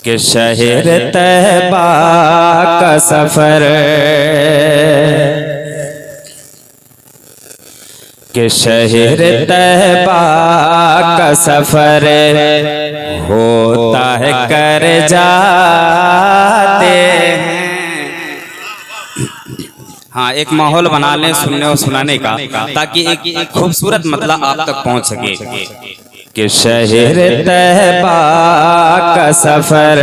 कि शहर तैबा का सफर, कि शहर तैबा का सफर होता है कर जाते हैं। हाँ, एक माहौल बना लें सुनने और सुनाने का, ताकि एक खूबसूरत मतलब आप तक पहुंच सके। कि शहर तैबा का सफर,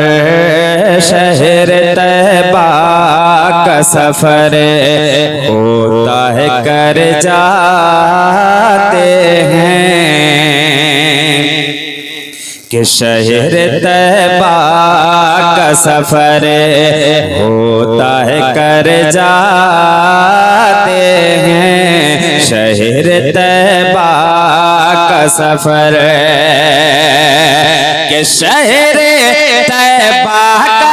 शहर तैबा का सफर होता है कर जाते हैं। कि शहर तैबा का सफर होता है कर जाते हैं। शहर तैबा का सफर, कि शहर तैबा का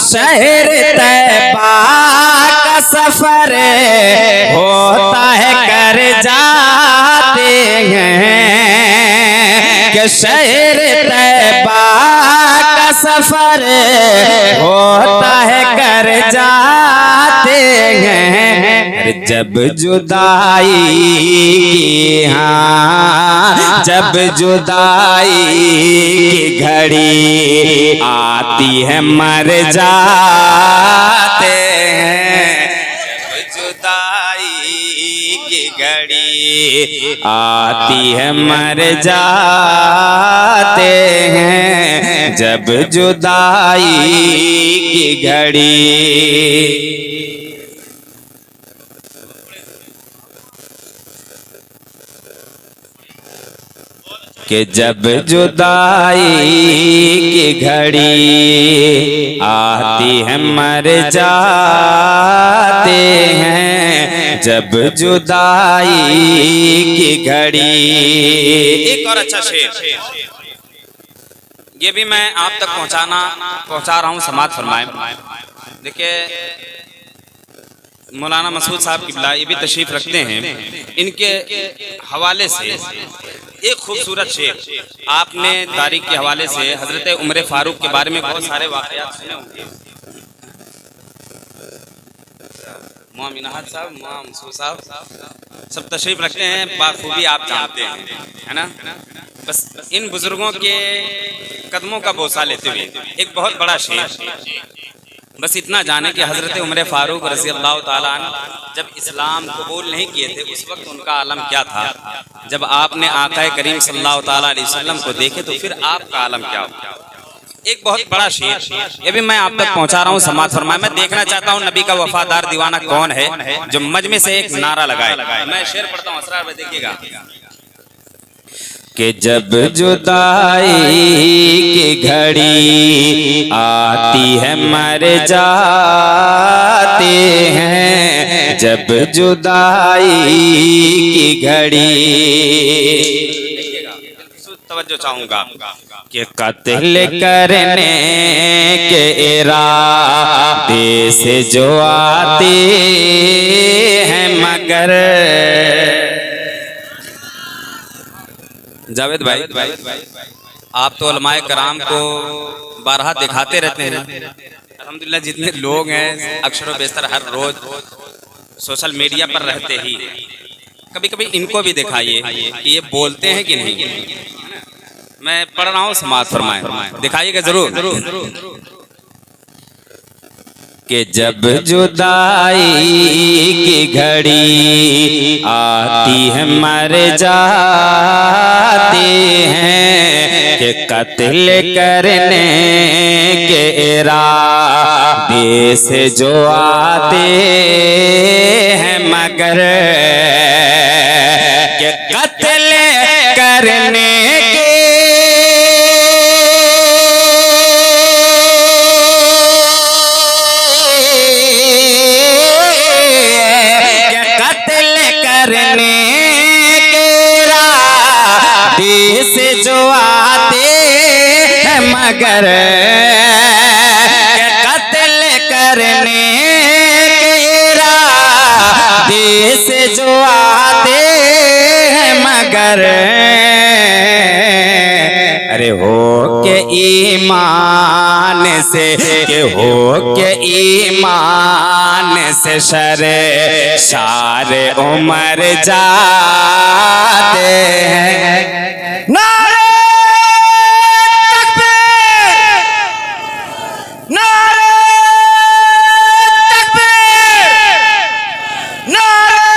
शहर तैबा का सफर होता है कर जाते हैं। कि शहर तैबा का सफर होता है कर जाते हैं। जब जुदाई की, हाँ, जब जुदाई की घड़ी आती है मर जाते हैं। जब जुदाई की घड़ी आती है मर जाते हैं। जब जुदाई की घड़ी, कि जब जुदाई की घड़ी आती है मर जाते हैं। जब जुदाई की घड़ी। एक और अच्छा शेर, ये भी मैं आप तक पहुंचा रहा हूं, समाज फरमाए। देखिए, मौलाना मसूद साहब किबला ये भी तशरीफ रखते हैं। इनके हवाले से एक खूबसूरत शेर, आपने तारीख के हवाले से हजरत उमर फारूक के बारे में बहुत सारे वाक़यात सुने होंगे। मुआ मिनाहत साहब, मुआ मसूद साहब सब तशरीफ रखते हैं, बाखूबी आप जानते हैं, है ना। बस इन बुजुर्गों के कदमों का बोसा लेते हुए एक बहुत बड़ा शेर, बस इतना जाने कि हजरत उमर फारूक रज़ी अल्लाह ताला अन्हु जब इस्लाम कबूल नहीं किए थे, उस वक्त उनका आलम क्या था। जब आपने आक़ा करीम सल्लल्लाहु ताला अलैहि वसल्लम को देखे तो फिर आपका आलम क्या हो। एक बहुत बड़ा शेर, ये भी मैं आप तक पहुंचा रहा हूँ, समाज फरमाए। मैं देखना चाहता हूँ नबी का वफादार दीवाना कौन है जो मजमे से एक नारा लगाए। मैं शेर पढ़ता हूँ, असरार में देखिएगा। कि जब जुदाई की घड़ी आती है मर जाते हैं। जब जुदाई की घड़ी, तवज्जो चाहूंगा, कि कत्ल करने के इरादे से जो आते हैं मगर, जावेद भाई आप तो उलमाए कराम को बारहा दिखाते रहते हैं। अल्हम्दुलिल्लाह जितने लोग हैं अक्सर व बेशतर हर रोज सोशल मीडिया पर रहते ही, कभी कभी इनको भी दिखाइए कि ये बोलते हैं कि नहीं। मैं पढ़ रहा हूँ, समाज फरमाए, दिखाइएगा जरूर। कि जब जुदाई की घड़ी आती है मर जाते हैं। कि कत्ल करने के इरादे से जो आते हैं मगर, कि कत्ल करने के करने के इरादे से जो आते हैं मगर कत्ल करने के इरादे से जो आते हैं मगर अरे हो के ईमान से के हो के ईमान से शरे सारे उमर जाते हैं। नारे तकबीर, नारे तकबीर, नारे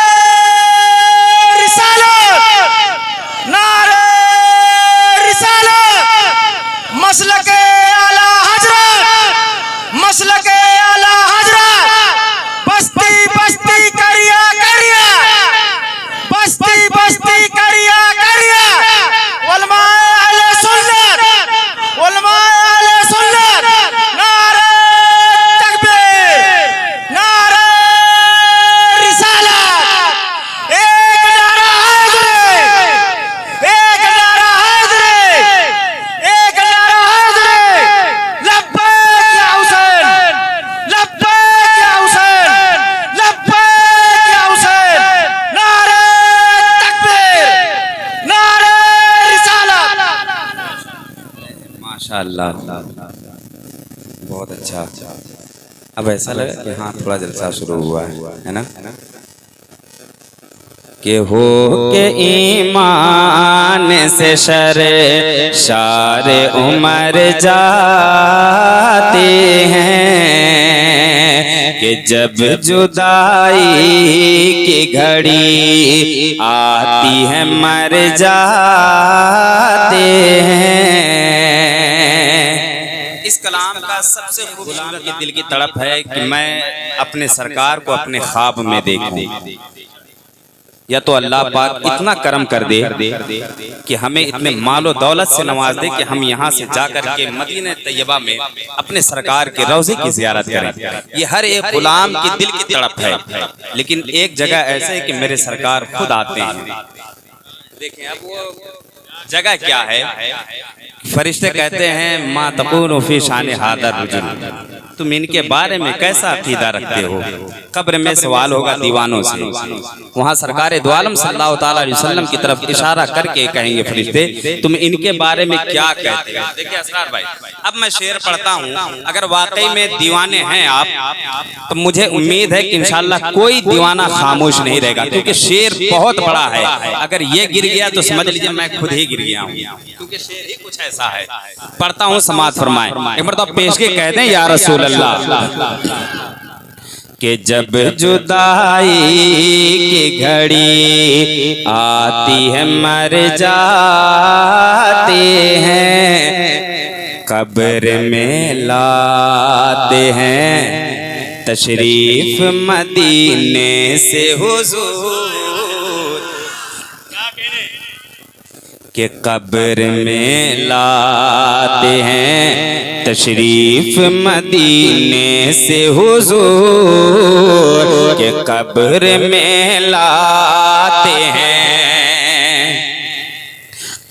रिसालत, नारे मसलके आला हजरत, मसलके आला हजरत, बस्ती बस्ती करिया करिया, बस्ती बस्ती करिया करिया, उलमाए अहले सुन्नत, उलमाए अहले सुन्नत, नारे तकबीर, नारे रिसालत, एक नारा हैदरी, एक नारा हैदरी, एक नारा हैदरी, लब्बैक या हुसैन, लब्बैक या हुसैन, लब्बैक या हुसैन, नारे तकबीर, नारे रिसालत। माशाअल्लाह, बहुत अच्छा। अब ऐसा लगा कि हाँ थोड़ा जलसा शुरू हुआ है ना, के हो के ईमान से शरे सारे उमर जाते हैं, कि जब जुदाई की घड़ी आती है मर जाते हैं। इस कलाम का सबसे खूबसूरत ये दिल की तड़प है कि मैं अपने सरकार को अपने ख्वाब में देखूं, या तो अल्लाह पाक इतना करम कर दे कि हमें इतने मालो दौलत से नवाज दे कि हम यहाँ से जाकर के मदीने तैयबा में अपने सरकार के रोज़े की ज़ियारत करें। ये हर एक गुलाम की दिल की तड़प है, लेकिन एक जगह ऐसे है कि मेरे सरकार खुद आते हैं। देखें अब वो जगह क्या है, फरिश्ते कहते हैं मा तकूनु फी शान हादर रुजुल, तुम इनके बारे में कैसा अकीदा रखते हो। कब्र में सवाल होगा दीवानों से, वहाँ सरकार दो आलम सल्लल्लाहु ताला अलैहि वसल्लम की तरफ इशारा करके कहेंगे फरिश्ते तुम इनके बारे में क्या कहते हो। देखिए असरार भाई, अब मैं शेर पढ़ता हूँ, अगर वाकई में दीवाने हैं आप तो मुझे उम्मीद है कि इंशाअल्लाह कोई दीवाना खामोश नहीं रहेगा, क्योंकि शेर बहुत बड़ा है। अगर ये गिर गया तो समझ लीजिए मैं खुद ही गिर गया हूँ, क्योंकि शेर ही कुछ ऐसा है। पढ़ता हूँ, समात फरमाएं। एक बार तो पेश के कहते हैं या रसूल अल्लाह, कि जब जुदाई की घड़ी आती है मर जाते हैं, कब्र में लाते हैं तशरीफ मदीने से हुजूर, के कब्र में लाते हैं तशरीफ मदीने से हुजूर, के कब्र में लाते हैं,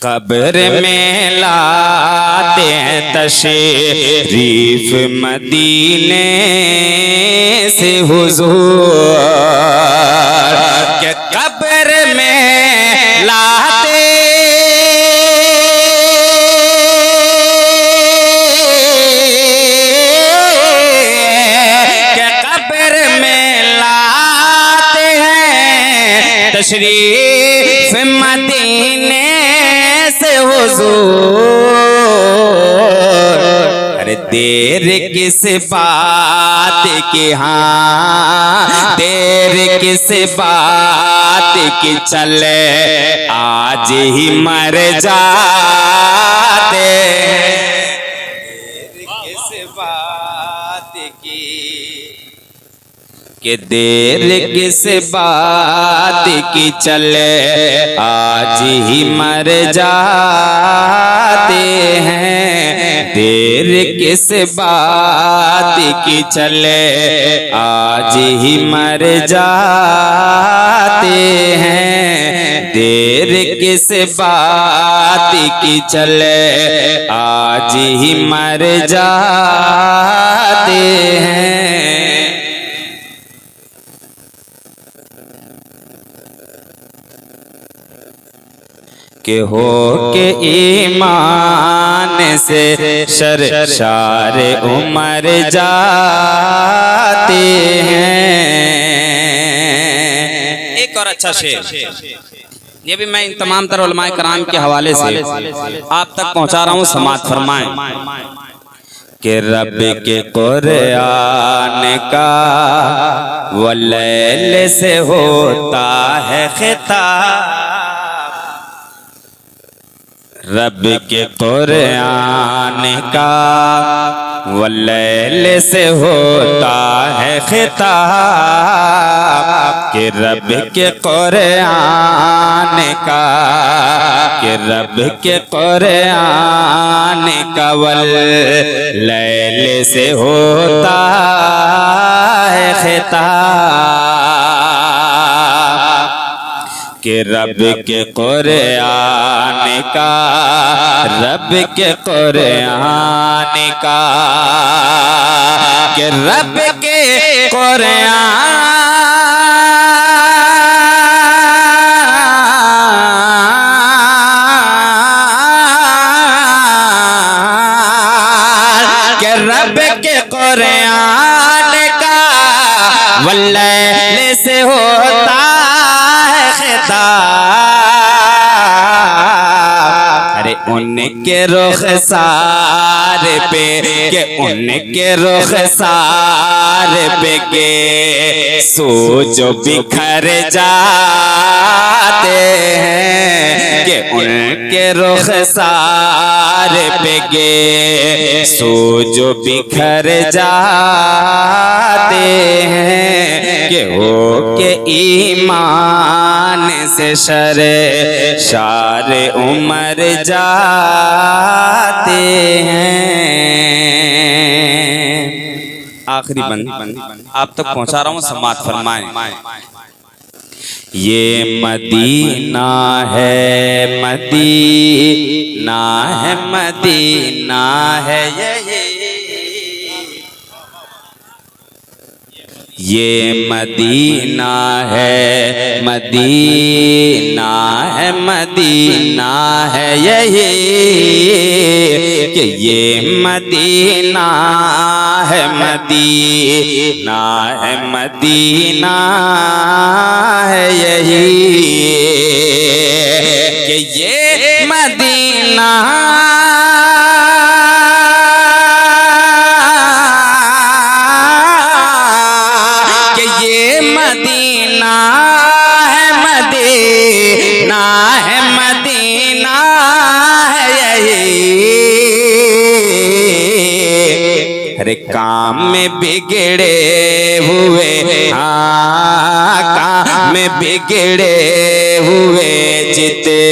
कब्र में लाते हैं तशरीफ मदीने से हुजूर, के कब्र में लाते तशरीफ मदीने से हुजूर। अरे देर किस बात की, हाँ देर किस बात की, चले आज ही मर जाते। देर किस बात की, कि देर किस बात की, चले आज ही मर जाते हैं। देर किस बात की, चले आज ही मर जाते हैं। देर देर किस बात की चले आज ही मर जाते हैं। के हो के ईमान से शर्शार उमर जाते हैं। एक और अच्छा शेर, ये भी मैं इन तमाम तर उलमाए कराम के हवाले से आप तक पहुंचा रहा हूं, समाअत फरमाएं कि रब के कुरान का वलैल से होता है खिताब। रब के कुरान का वलैल से होता है खिताब। कि रब के कुरान का, कि रब के कुरान का वलैल से होता है खिताब। कि रब के कुरान का, रब के कुरान का, कि रब के कुरान के रब के कुरान का वलैल से होता अरे उनके रुखसार पे, के उनके रुखसार पे के सूज बिखर जाते हैं। के उनके रुखसार पे के सूज बिखर जाते हैं। के हो के ईमान से शर्शार उमर जाते हैं। आखिरी बंद आप तक पहुंचा रहा हूं, समाअत फरमाएं। ये मदीना है, मदीना है, मदीना है ये मदीना है, मदीना है, मदीना है यही। कि ये मदीना है, मदीना है, मदीना है यही। कि ये मदीना मदीना है, मदीना है, मदीना है यही। हर काम में बिगड़े हुए, हाँ काम में बिगड़े हुए जितने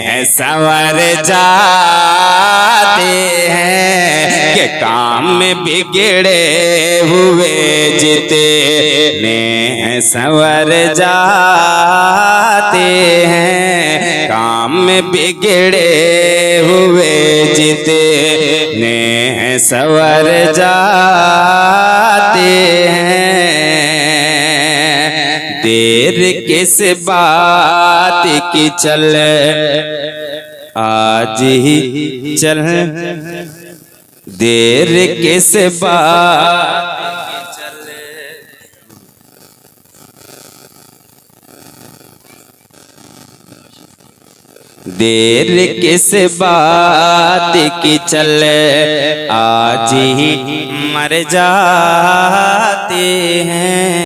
हैं संवर जाते हैं। के काम में बिगड़े हुए जितने हैं संवर जाते हैं। काम में बिगड़े हुए जितने हैं संवर जाते हैं। देर किस बात की चल आज ही चल, देर किस बात की चले, देर किस बात की चले आज ही मर जाते हैं।